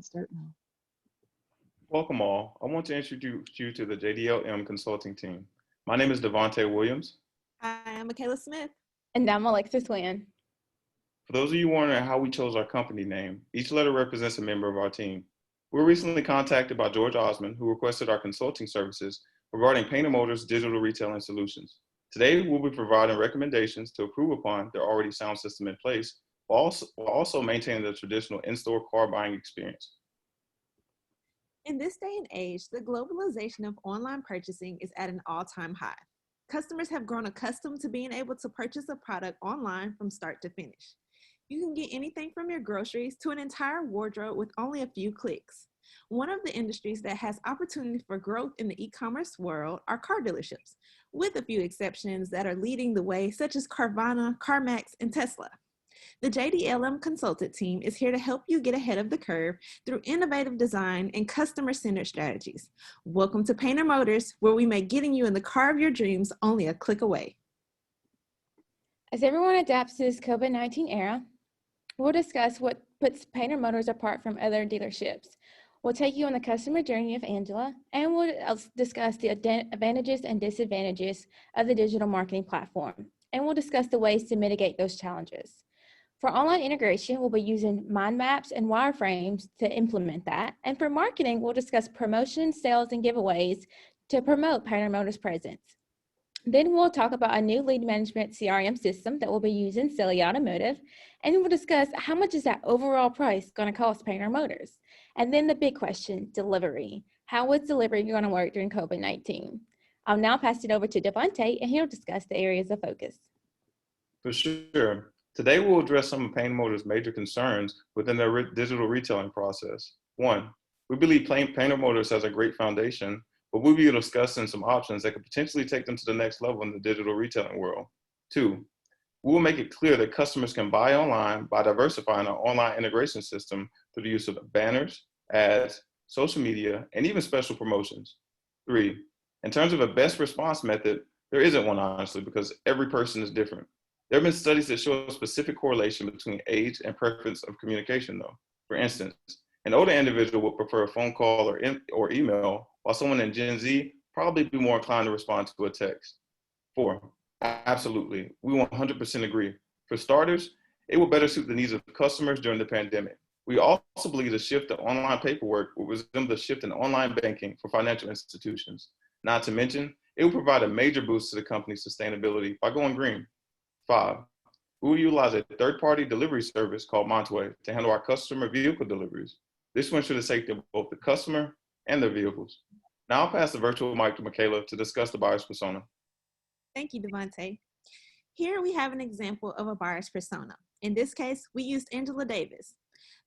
Start now. Welcome all. I want to introduce you to the JDLM consulting team. My name is Devontae Williams. Hi, I'm Michaela Smith. And I'm Alexis Wynn. For those of you wondering how we chose our company name, each letter represents a member of our team. We were recently contacted by George Osmond, who requested our consulting services regarding Painter Motors' digital retailing solutions. Today, we'll be providing recommendations to improve upon their already sound system in place, while also maintaining the traditional in-store car buying experience. In this day and age, the globalization of online purchasing is at an all-time high. Customers have grown accustomed to being able to purchase a product online from start to finish. You can get anything from your groceries to an entire wardrobe with only a few clicks. One of the industries that has opportunity for growth in the e-commerce world are car dealerships, with a few exceptions that are leading the way, such as Carvana, CarMax, and Tesla. The JDLM Consultant team is here to help you get ahead of the curve through innovative design and customer-centered strategies. Welcome to Painter Motors, where we make getting you in the car of your dreams only a click away. As everyone adapts to this COVID-19 era, we'll discuss what puts Painter Motors apart from other dealerships. We'll take you on the customer journey of Angela, and we'll discuss the advantages and disadvantages of the digital marketing platform, and we'll discuss the ways to mitigate those challenges. For online integration, we'll be using mind maps and wireframes to implement that. And for marketing, we'll discuss promotions, sales, and giveaways to promote Painter Motors' presence. Then we'll talk about a new lead management CRM system that we'll be using, Celia Automotive. And we'll discuss how much is that overall price going to cost Painter Motors. And then the big question, delivery. How is delivery going to work during COVID-19? I'll now pass it over to Devontae, and he'll discuss the areas of focus. For sure. Today, we'll address some of Painter Motors' major concerns within their digital retailing process. One, we believe Painter Motors has a great foundation, but we'll be discussing some options that could potentially take them to the next level in the digital retailing world. Two, we will make it clear that customers can buy online by diversifying our online integration system through the use of banners, ads, social media, and even special promotions. Three, in terms of a best response method, there isn't one, honestly, because every person is different. There have been studies that show a specific correlation between age and preference of communication, though. For instance, an older individual would prefer a phone call or email, while someone in Gen Z probably be more inclined to respond to a text. Four, absolutely, we 100% agree. For starters, it will better suit the needs of customers during the pandemic. We also believe the shift to online paperwork will resemble the shift in online banking for financial institutions. Not to mention, it will provide a major boost to the company's sustainability by going green. Five, we will utilize a third-party delivery service called Montway to handle our customer vehicle deliveries. This will ensure the safety of both the customer and their vehicles. Now I'll pass the virtual mic to Michaela to discuss the buyer's persona. Thank you, Devontae. Here we have an example of a buyer's persona. In this case, we used Angela Davis.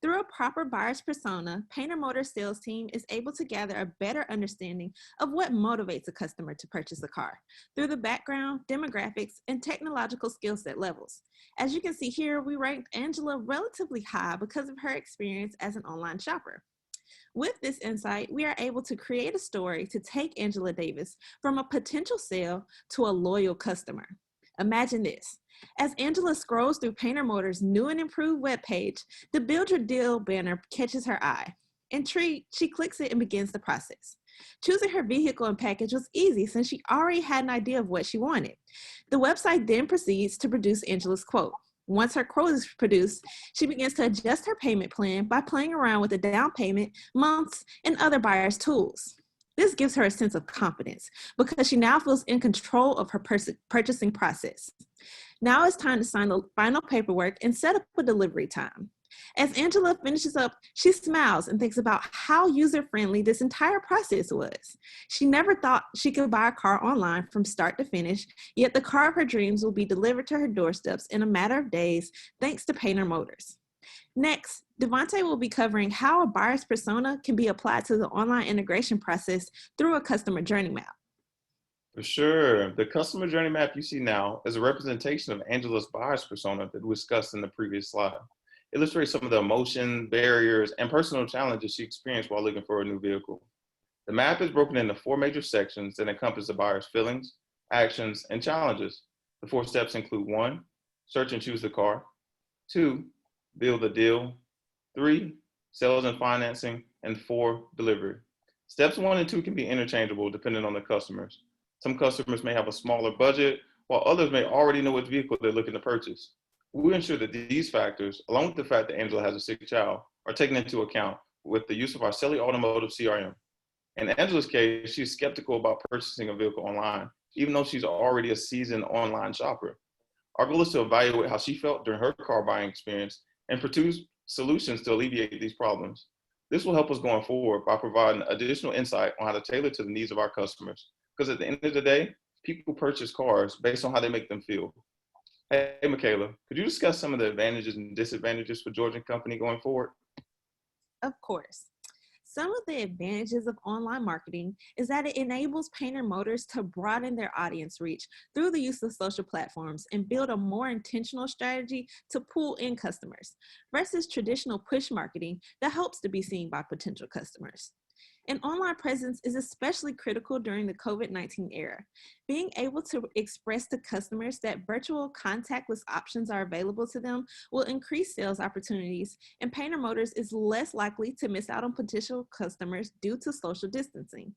Through a proper buyer's persona, Painter Motors sales team is able to gather a better understanding of what motivates a customer to purchase a car through the background, demographics, and technological skill set levels. As you can see here, we ranked Angela relatively high because of her experience as an online shopper. With this insight, we are able to create a story to take Angela Davis from a potential sale to a loyal customer. Imagine this. As Angela scrolls through Painter Motors' new and improved webpage, the Build Your Deal banner catches her eye. Intrigued, she clicks it and begins the process. Choosing her vehicle and package was easy since she already had an idea of what she wanted. The website then proceeds to produce Angela's quote. Once her quote is produced, she begins to adjust her payment plan by playing around with the down payment, months, and other buyer's tools. This gives her a sense of confidence because she now feels in control of her purchasing process. Now it's time to sign the final paperwork and set up a delivery time. As Angela finishes up, she smiles and thinks about how user-friendly this entire process was. She never thought she could buy a car online from start to finish, yet the car of her dreams will be delivered to her doorsteps in a matter of days, thanks to Painter Motors. Next, Devontae will be covering how a buyer's persona can be applied to the online integration process through a customer journey map. For sure. The customer journey map you see now is a representation of Angela's buyer's persona that we discussed in the previous slide. It illustrates some of the emotion, barriers, and personal challenges she experienced while looking for a new vehicle. The map is broken into 4 major sections that encompass the buyer's feelings, actions, and challenges. The 4 steps include 1, search and choose the car, 2, build a deal, 3, sales and financing, and 4, delivery. Steps 1 and 2 can be interchangeable depending on the customers. Some customers may have a smaller budget, while others may already know which vehicle they're looking to purchase. We ensure that these factors, along with the fact that Angela has a sick child, are taken into account with the use of our Selly Automotive CRM. In Angela's case, she's skeptical about purchasing a vehicle online, even though she's already a seasoned online shopper. Our goal is to evaluate how she felt during her car buying experience and produce solutions to alleviate these problems. This will help us going forward by providing additional insight on how to tailor to the needs of our customers. Because at the end of the day, people purchase cars based on how they make them feel. Hey, Michaela, could you discuss some of the advantages and disadvantages for George & Company going forward? Of course. Some of the advantages of online marketing is that it enables Painter Motors to broaden their audience reach through the use of social platforms and build a more intentional strategy to pull in customers versus traditional push marketing that hopes to be seen by potential customers. An online presence is especially critical during the COVID-19 era. Being able to express to customers that virtual contactless options are available to them will increase sales opportunities, and Painter Motors is less likely to miss out on potential customers due to social distancing.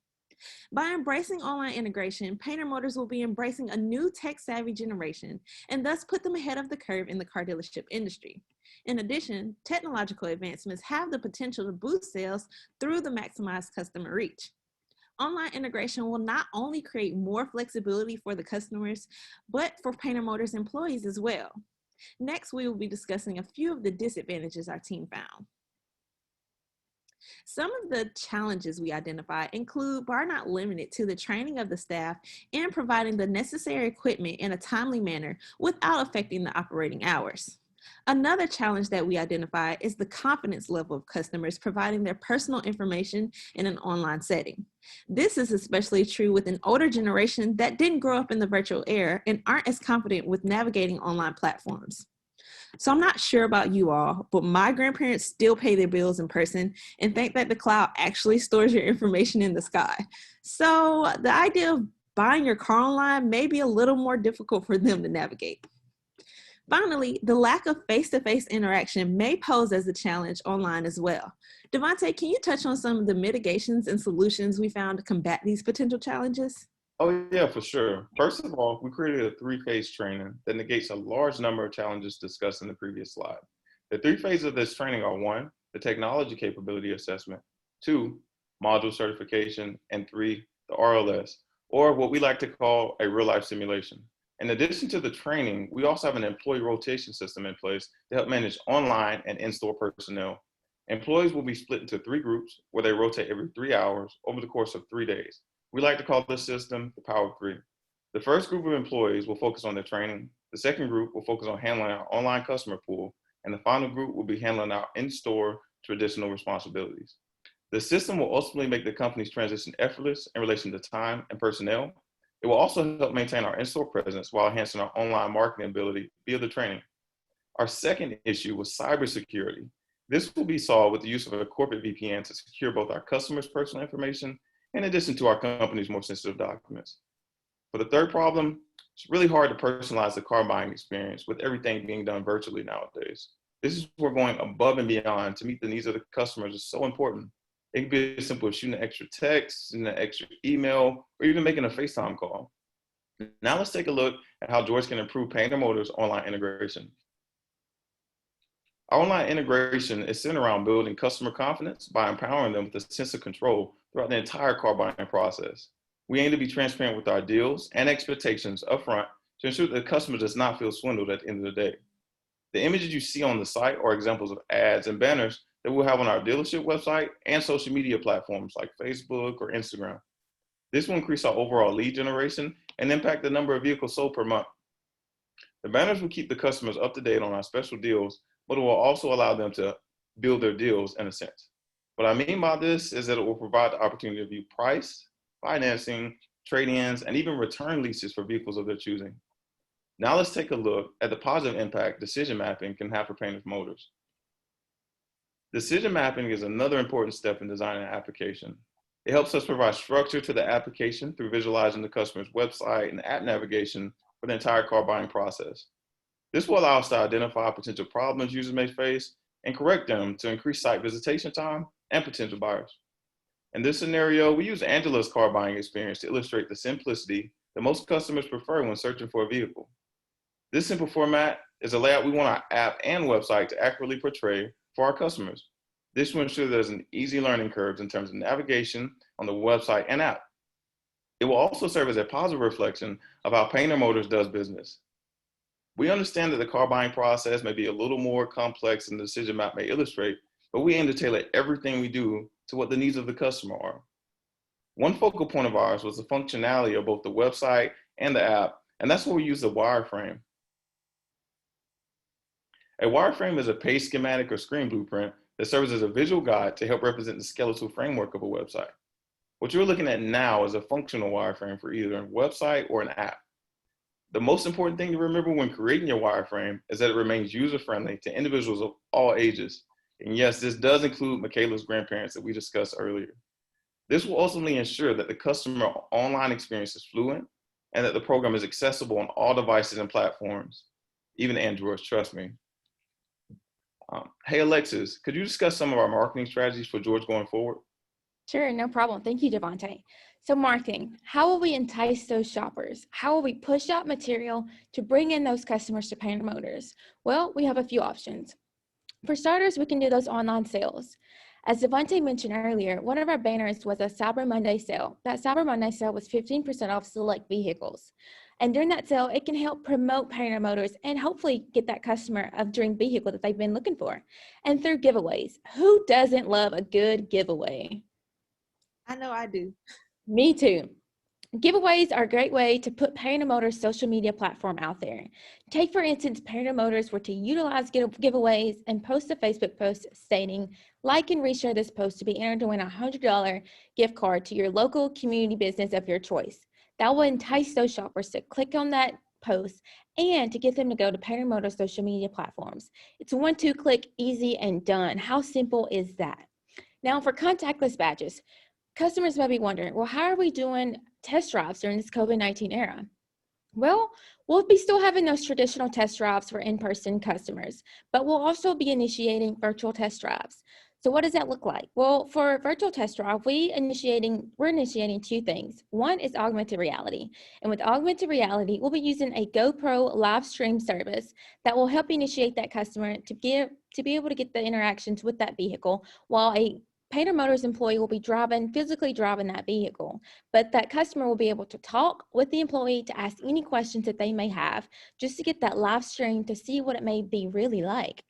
By embracing online integration, Painter Motors will be embracing a new tech-savvy generation and thus put them ahead of the curve in the car dealership industry. In addition, technological advancements have the potential to boost sales through the maximized customer reach. Online integration will not only create more flexibility for the customers, but for Painter Motors employees as well. Next, we will be discussing a few of the disadvantages our team found. Some of the challenges we identify include, but are not limited to, the training of the staff and providing the necessary equipment in a timely manner without affecting the operating hours. Another challenge that we identify is the confidence level of customers providing their personal information in an online setting. This is especially true with an older generation that didn't grow up in the virtual era and aren't as confident with navigating online platforms. So I'm not sure about you all, but my grandparents still pay their bills in person and think that the cloud actually stores your information in the sky. So the idea of buying your car online may be a little more difficult for them to navigate. Finally, the lack of face-to-face interaction may pose as a challenge online as well. Devontae, can you touch on some of the mitigations and solutions we found to combat these potential challenges? Oh yeah, for sure. First of all, we created a 3-phase training that negates a large number of challenges discussed in the previous slide. The 3 phases of this training are 1, the technology capability assessment, 2, module certification, and 3, the RLS, or what we like to call a real-life simulation. In addition to the training, we also have an employee rotation system in place to help manage online and in-store personnel. Employees will be split into 3 groups where they rotate every 3 hours over the course of 3 days. We like to call this system the Power of 3. The first group of employees will focus on their training. The second group will focus on handling our online customer pool. And the final group will be handling our in-store traditional responsibilities. The system will ultimately make the company's transition effortless in relation to time and personnel. It will also help maintain our in-store presence while enhancing our online marketing ability via the training. Our second issue was cybersecurity. This will be solved with the use of a corporate VPN to secure both our customers' personal information in addition to our company's more sensitive documents. For the third problem, it's really hard to personalize the car buying experience with everything being done virtually nowadays. This is where going above and beyond to meet the needs of the customers is so important. It can be as simple as shooting an extra text, sending an extra email, or even making a FaceTime call. Now let's take a look at how George can improve Painter Motors' online integration. Our online integration is centered around building customer confidence by empowering them with a sense of control throughout the entire car buying process. We aim to be transparent with our deals and expectations upfront to ensure that the customer does not feel swindled at the end of the day. The images you see on the site are examples of ads and banners that we'll have on our dealership website and social media platforms like Facebook or Instagram. This will increase our overall lead generation and impact the number of vehicles sold per month. The banners will keep the customers up to date on our special deals, but it will also allow them to build their deals in a sense. What I mean by this is that it will provide the opportunity to view price, financing, trade-ins, and even return leases for vehicles of their choosing. Now let's take a look at the positive impact decision mapping can have for Painter Motors. Decision mapping is another important step in designing an application. It helps us provide structure to the application through visualizing the customer's website and app navigation for the entire car buying process. This will allow us to identify potential problems users may face and correct them to increase site visitation time and potential buyers. In this scenario, we use Angela's car buying experience to illustrate the simplicity that most customers prefer when searching for a vehicle. This simple format is a layout we want our app and website to accurately portray for our customers. This will ensure there's an easy learning curve in terms of navigation on the website and app. It will also serve as a positive reflection of how Painter Motors does business. We understand that the car buying process may be a little more complex than the decision map may illustrate, but we aim to tailor everything we do to what the needs of the customer are. One focal point of ours was the functionality of both the website and the app, and that's where we use the wireframe. A wireframe is a page schematic or screen blueprint that serves as a visual guide to help represent the skeletal framework of a website. What you're looking at now is a functional wireframe for either a website or an app. The most important thing to remember when creating your wireframe is that it remains user-friendly to individuals of all ages. And yes, this does include Michaela's grandparents that we discussed earlier. This will ultimately ensure that the customer online experience is fluent and that the program is accessible on all devices and platforms, even Androids, trust me. Hey, Alexis, could you discuss some of our marketing strategies for George going forward? Sure, no problem. Thank you, Devontae. So marketing, how will we entice those shoppers? How will we push out material to bring in those customers to Painter Motors? Well, we have a few options. For starters, we can do those online sales. As Devontae mentioned earlier, one of our banners was a Cyber Monday sale. That Cyber Monday sale was 15% off select vehicles. And during that sale, it can help promote Painter Motors and hopefully get that customer a dream vehicle that they've been looking for. And through giveaways, who doesn't love a good giveaway? I know I do. Me too. Giveaways are a great way to put Painter Motors' social media platform out there. Take, for instance, Painter Motors were to utilize giveaways and post a Facebook post stating, like and reshare this post to be entered to win a $100 gift card to your local community business of your choice. That will entice those shoppers to click on that post and to get them to go to Painter Motors' social media platforms. It's a 1-2 click, easy and done. How simple is that? Now for contactless badges, customers may be wondering, well, how are we doing test drives during this COVID-19 era? Well, we'll be still having those traditional test drives for in-person customers, but we'll also be initiating virtual test drives. So what does that look like? Well, for a virtual test drive, we're initiating 2 things. One is augmented reality. And with augmented reality, we'll be using a GoPro live stream service that will help initiate that customer to be able to get the interactions with that vehicle while a Painter Motors employee will be physically driving that vehicle, but that customer will be able to talk with the employee to ask any questions that they may have, just to get that live stream to see what it may be really like.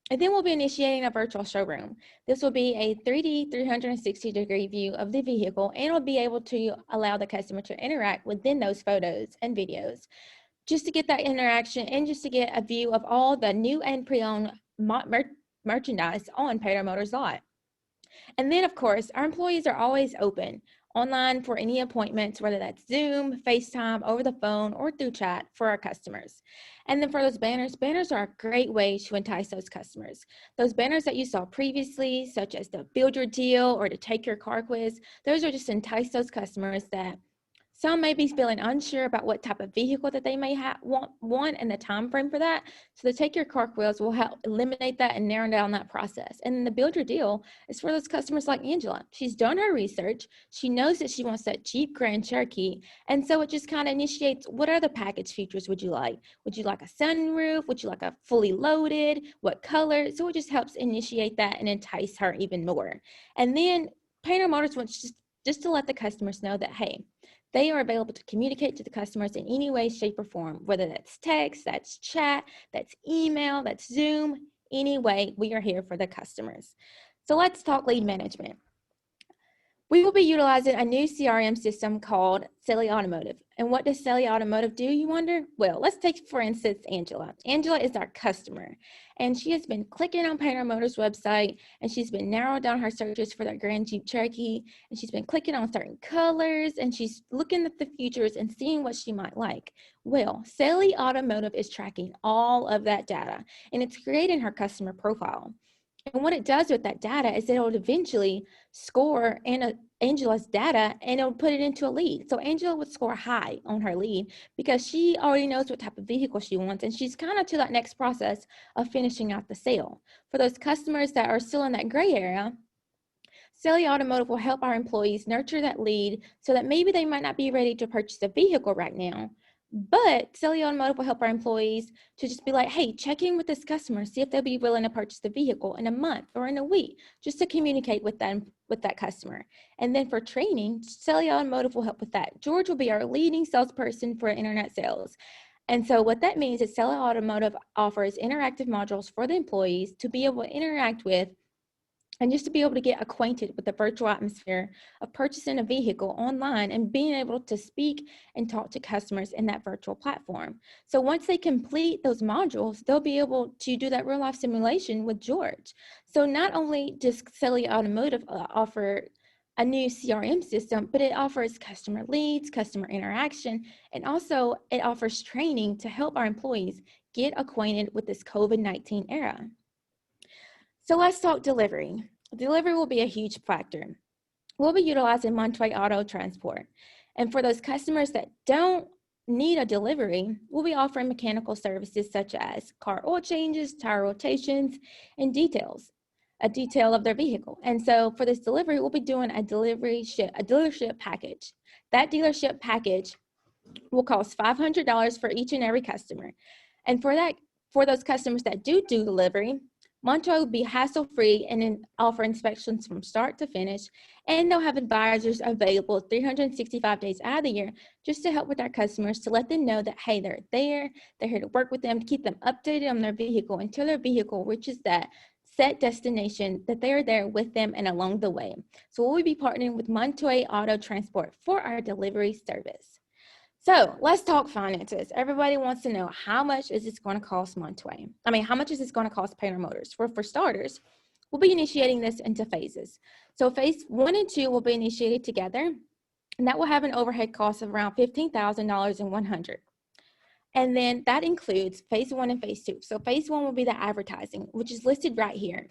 And then we'll be initiating a virtual showroom. This will be a 3D 360-degree view of the vehicle and will be able to allow the customer to interact within those photos and videos, just to get that interaction and just to get a view of all the new and pre-owned merchandise on Painter Motors lot. And then, of course, our employees are always open online for any appointments, whether that's Zoom, FaceTime, over the phone, or through chat for our customers. And then for those banners are a great way to entice those customers. Those banners that you saw previously, such as the Build Your Deal or to Take Your Car Quiz, those are just to entice those customers that some may be feeling unsure about what type of vehicle that they may want and the time frame for that. So the Take Your Car Quiz will help eliminate that and narrow down that process. And then the Build Your Deal is for those customers like Angela. She's done her research. She knows that she wants that Jeep Grand Cherokee. And so it just kind of initiates, what other package features would you like? Would you like a sunroof? Would you like a fully loaded? What color? So it just helps initiate that and entice her even more. And then Painter Motors wants just to let the customers know that, hey, they are available to communicate to the customers in any way, shape, or form, whether that's text, that's chat, that's email, that's Zoom, any way, we are here for the customers. So let's talk lead management. We will be utilizing a new CRM system called Selly Automotive. And what does Selly Automotive do, you wonder? Well, let's take, for instance, Angela. Angela is our customer, and she has been clicking on Painter Motors' website, and she's been narrowing down her searches for that Grand Jeep Cherokee, and she's been clicking on certain colors, and she's looking at the features and seeing what she might like. Well, Selly Automotive is tracking all of that data, and it's creating her customer profile. And what it does with that data is it'll eventually score and Angela's data and it'll put it into a lead. So Angela would score high on her lead because she already knows what type of vehicle she wants, and she's kind of to that next process of finishing out the sale. For those customers that are still in that gray area, Selly Automotive will help our employees nurture that lead so that maybe they might not be ready to purchase a vehicle right now, but Selly Automotive will help our employees to just be like, hey, check in with this customer, see if they'll be willing to purchase the vehicle in a month or in a week, just to communicate with them, with that customer. And then for training, Selly Automotive will help with that. George will be our leading salesperson for internet sales. And so what that means is Selly Automotive offers interactive modules for the employees to be able to interact with and just to be able to get acquainted with the virtual atmosphere of purchasing a vehicle online and being able to speak and talk to customers in that virtual platform. So once they complete those modules, they'll be able to do that real life simulation with George. So not only does Selly Automotive offer a new CRM system, but it offers customer leads, customer interaction, and also it offers training to help our employees get acquainted with this COVID-19 era. So let's talk delivery. Delivery will be a huge factor. We'll be utilizing Monterey Auto Transport. And for those customers that don't need a delivery, we'll be offering mechanical services such as car oil changes, tire rotations, and a detail of their vehicle. And so for this delivery, we'll be doing a dealership package. That dealership package will cost $500 for each and every customer. And for those customers that do delivery, Montreux will be hassle-free and offer inspections from start to finish, and they'll have advisors available 365 days out of the year just to help with our customers, to let them know that, hey, they're there, they're here to work with them, to keep them updated on their vehicle until their vehicle reaches that set destination, that they're there with them and along the way. So we'll be partnering with Monterey Auto Transport for our delivery service. So let's talk finances. Everybody wants to know, how much is this going to cost Monterey? How much is this going to cost Painter Motors? For starters, we'll be initiating this into phases. So phase 1 and 2 will be initiated together, and that will have an overhead cost of around $15,000 and $100. And then that includes phase 1 and phase 2. So phase 1 will be the advertising, which is listed right here.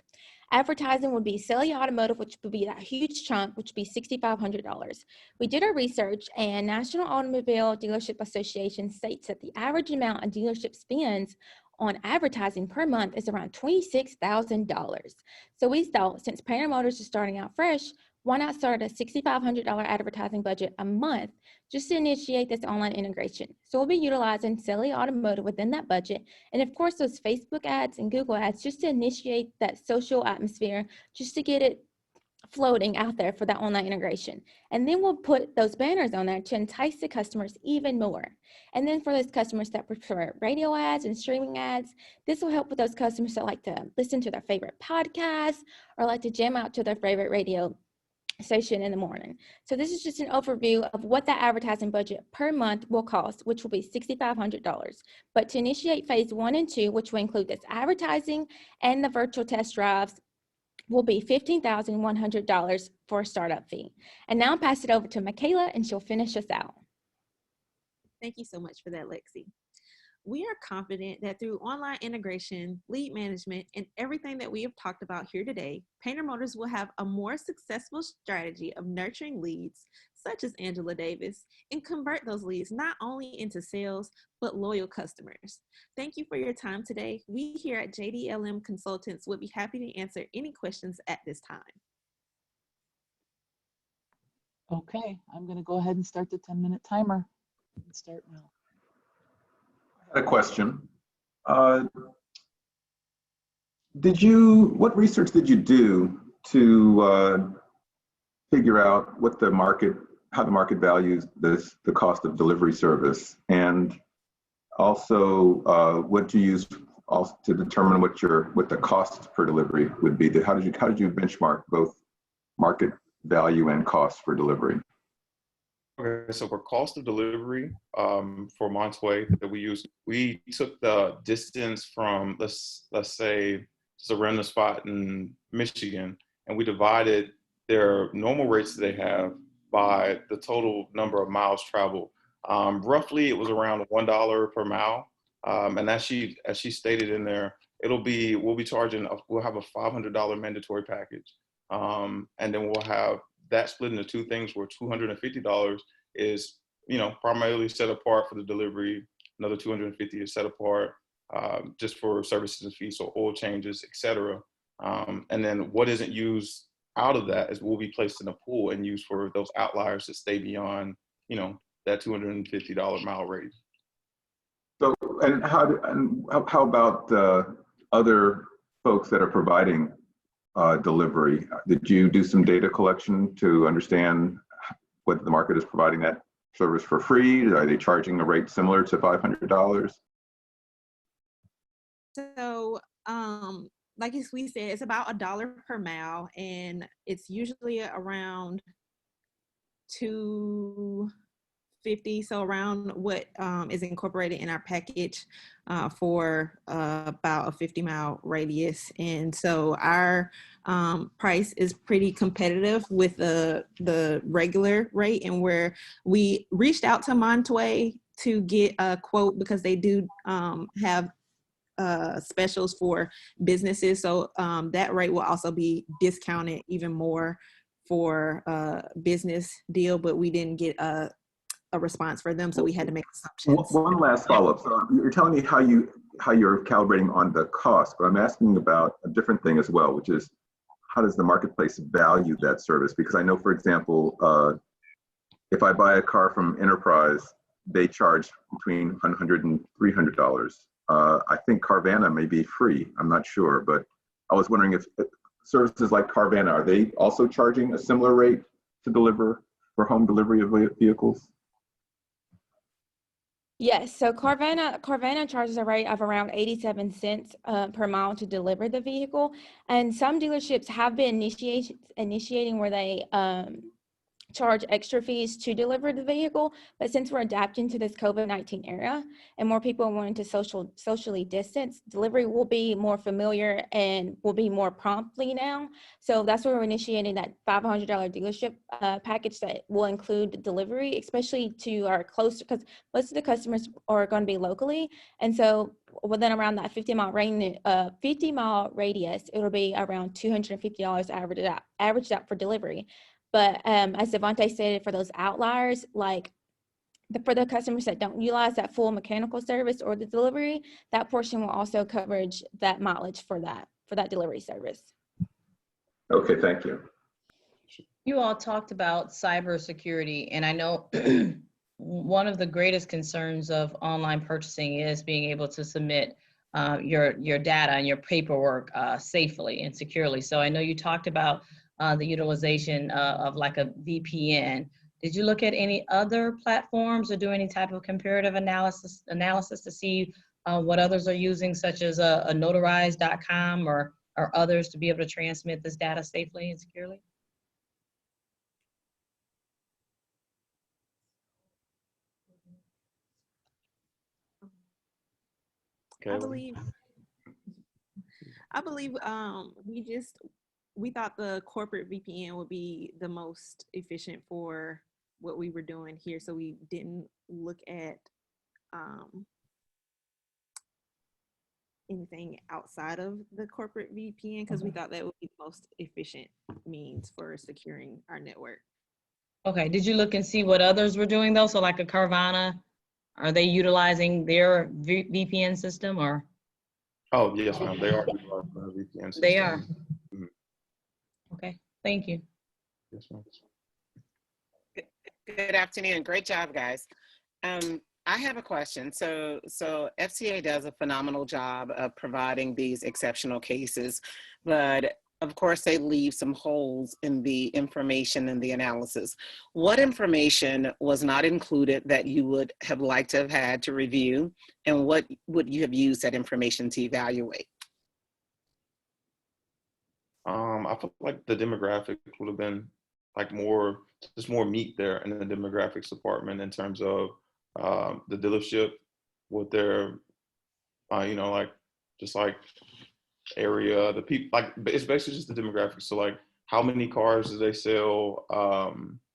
Advertising would be Selly Automotive, which would be that huge chunk, which would be $6,500. We did our research, and National Automobile Dealership Association states that the average amount a dealership spends on advertising per month is around $26,000. So we thought, since Painter Motors is starting out fresh, why not start a $6,500 advertising budget a month just to initiate this online integration? So we'll be utilizing Selly Automotive within that budget, and of course those Facebook ads and Google ads just to initiate that social atmosphere, just to get it floating out there for that online integration. And then we'll put those banners on there to entice the customers even more. And then for those customers that prefer radio ads and streaming ads, this will help with those customers that like to listen to their favorite podcasts or like to jam out to their favorite radio station in the morning. So this is just an overview of what that advertising budget per month will cost, which will be $6,500. But to initiate phase 1 and 2, which will include this advertising and the virtual test drives, will be $15,100 for a startup fee. And now I'll pass it over to Michaela, and she'll finish us out. Thank you so much for that, Lexi. We are confident that through online integration, lead management, and everything that we have talked about here today, Painter Motors will have a more successful strategy of nurturing leads, such as Angela Davis, and convert those leads not only into sales, but loyal customers. Thank you for your time today. We here at JDLM Consultants would be happy to answer any questions at this time. Okay, I'm going to go ahead and start the 10-minute timer. Start now. I had a question. What research did you do to figure out what how the market values the cost of delivery service, and also what you use also to determine what the cost per delivery would be? How did you benchmark both market value and cost for delivery? Okay, so for cost of delivery for Monterey that we used, we took the distance from, let's say, it's a random spot in Michigan, and we divided their normal rates that they have by the total number of miles traveled. Roughly, it was around $1 per mile, and as she stated in there, we'll have a $500 mandatory package, and then we'll have that split into two things where $250 is, primarily set apart for the delivery. Another $250 is set apart just for services and fees, so oil changes, etc. And then what isn't used out of that will be placed in a pool and used for those outliers that stay beyond, that $250 mile rate. So, and how about other folks that are providing delivery? Did you do some data collection to understand whether the market is providing that service for free? Are they charging a rate similar to $500? So, like we said, it's about $1 per mile, and it's usually around $250, so around what is incorporated in our package for about a 50-mile radius. And so our price is pretty competitive with the regular rate, and where we reached out to Montoy to get a quote because they do have specials for businesses. So that rate will also be discounted even more for business deal, but we didn't get a response for them, so we had to make assumptions. One last follow-up. So you're telling me how you're calibrating on the cost, but I'm asking about a different thing as well, which is how does the marketplace value that service? Because I know, for example, if I buy a car from Enterprise, they charge between $100 and $300. I think Carvana may be free. I'm not sure, but I was wondering if services like Carvana, are they also charging a similar rate to deliver for home delivery of vehicles? Yes, so Carvana charges a rate of around 87 cents per mile to deliver the vehicle, and some dealerships have been initiating where they charge extra fees to deliver the vehicle. But since we're adapting to this COVID-19 era and more people are wanting to socially distance, delivery will be more familiar and will be more promptly now. So that's where we're initiating that $500 dealership package that will include delivery, especially to our closer, because most of the customers are going to be locally. And so within around that 50-mile radius, it'll be around $250 averaged out for delivery. But as Devontae stated, for those outliers, like for the customers that don't utilize that full mechanical service or the delivery, that portion will also coverage that mileage for that delivery service. Okay, thank you. You all talked about cybersecurity, and I know one of the greatest concerns of online purchasing is being able to submit your data and your paperwork safely and securely. So I know you talked about the utilization of like a VPN. Did you look at any other platforms or do any type of comparative analysis to see what others are using, such as a notarize.com or others, to be able to transmit this data safely and securely? I believe we thought the corporate VPN would be the most efficient for what we were doing here. So we didn't look at anything outside of the corporate VPN because we thought that would be the most efficient means for securing our network. Okay, did you look and see what others were doing though? So like a Carvana, are they utilizing their VPN system or? Oh, yes, ma'am. They are utilizing the VPN system. They are. Okay, thank you. Yes, ma'am. Good afternoon. Great job, guys. I have a question. So FCA does a phenomenal job of providing these exceptional cases, but of course they leave some holes in the information and the analysis. What information was not included that you would have liked to have had to review, and what would you have used that information to evaluate? I feel like the demographic would have been like more meat there in the demographics department in terms of the dealership, what their, like just like area, the people, like it's basically just the demographics. So like how many cars do they sell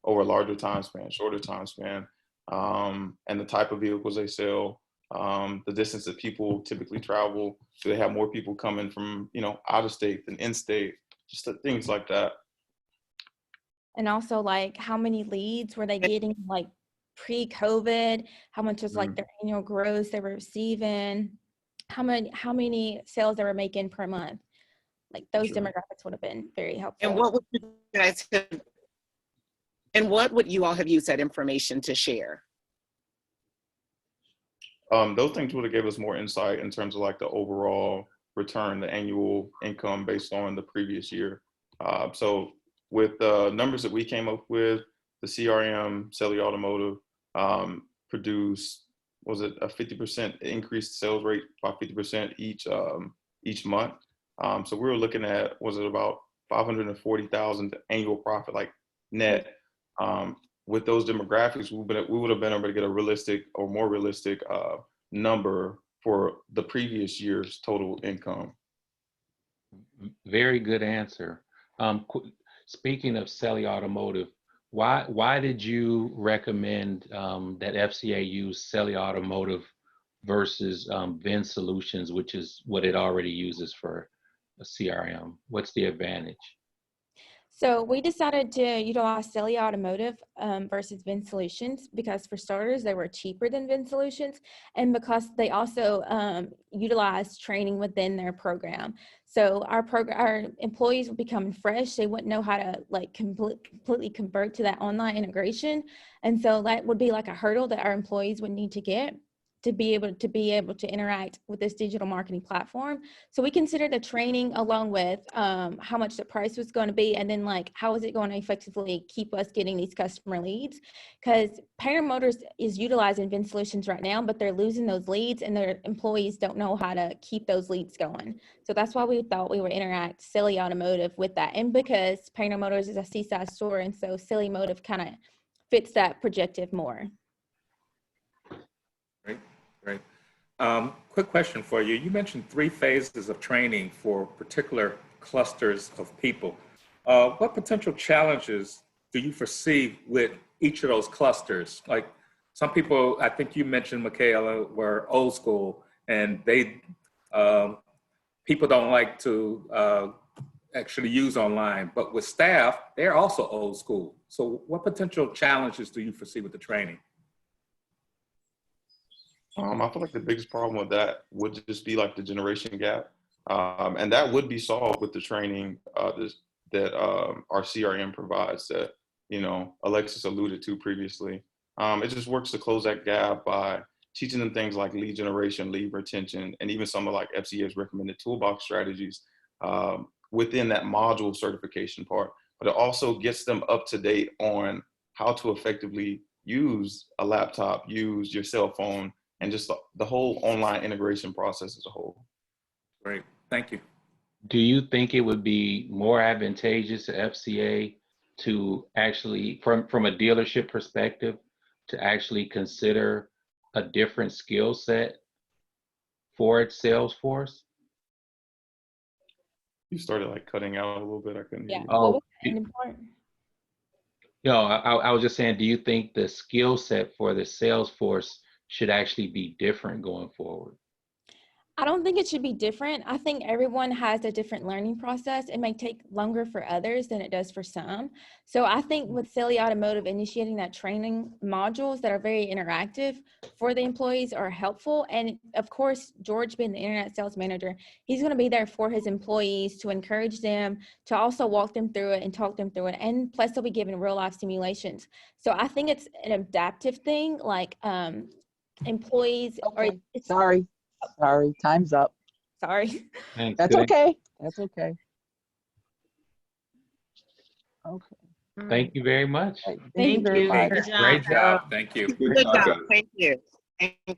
over a larger time span, shorter time span, and the type of vehicles they sell, the distance that people typically travel. Do they have more people coming from, out of state than in state? Just things like that. And also like how many leads were they getting like pre-COVID? How much was like their annual gross they were receiving? How many sales they were making per month? Like those demographics would have been very helpful. And what would you guys have, and what would you all have used that information to share? Those things would have gave us more insight in terms of like the overall return, the annual income based on the previous year. So with the numbers that we came up with, the CRM, Selly Automotive, produced, was it a 50% increased sales rate by 50% each month. So we were looking at, was it about 540,000 annual profit, like net. With those demographics, we would have been able to get a realistic or more realistic number for the previous year's total income. Very good answer. Speaking of Selly Automotive, why did you recommend that FCA use Selly Automotive versus Vin Solutions, which is what it already uses for a CRM? What's the advantage? So we decided to utilize Selly Automotive versus Vin Solutions because for starters, they were cheaper than Vin Solutions and because they also utilize training within their program. So our employees would become fresh. They wouldn't know how to like completely convert to that online integration. And so that would be like a hurdle that our employees would need to get to be able to interact with this digital marketing platform. So we considered the training along with how much the price was going to be, and then like how is it going to effectively keep us getting these customer leads? Because Painter Motors is utilizing Vin Solutions right now, but they're losing those leads, and their employees don't know how to keep those leads going. So that's why we thought we would interact Selly Automotive with that, and because Painter Motors is a seaside store, and so Selly Automotive kind of fits that projective more. Great. Quick question for you. You mentioned 3 phases of training for particular clusters of people. What potential challenges do you foresee with each of those clusters? Like some people, I think you mentioned, Michaela, were old school and they people don't like to actually use online, but with staff, they're also old school. So what potential challenges do you foresee with the training? I feel like the biggest problem with that would just be like the generation gap. And that would be solved with the training that our CRM provides that, Alexis alluded to previously. It just works to close that gap by teaching them things like lead generation, lead retention, and even some of like FCA's recommended toolbox strategies within that module certification part. But it also gets them up to date on how to effectively use a laptop, use your cell phone, and just the whole online integration process as a whole. Great, thank you. Do you think it would be more advantageous to FCA to actually, from a dealership perspective, to actually consider a different skill set for its sales force? You started like cutting out a little bit. I couldn't hear you. Oh, I was just saying, do you think the skill set for the sales force should actually be different going forward? I don't think it should be different. I think everyone has a different learning process. It may take longer for others than it does for some. So I think with Selly Automotive initiating that training modules that are very interactive for the employees are helpful. And of course, George being the internet sales manager, he's going to be there for his employees to encourage them, to also walk them through it and talk them through it. And plus they'll be given real life simulations. So I think it's an adaptive thing, like employees Okay. Sorry, time's up. Sorry. Thanks. That's okay. That's okay. Okay. Thank you very much. Right. Thank very you. much. Good job. Great job. Thank you. Good job. Thank you. Thank you.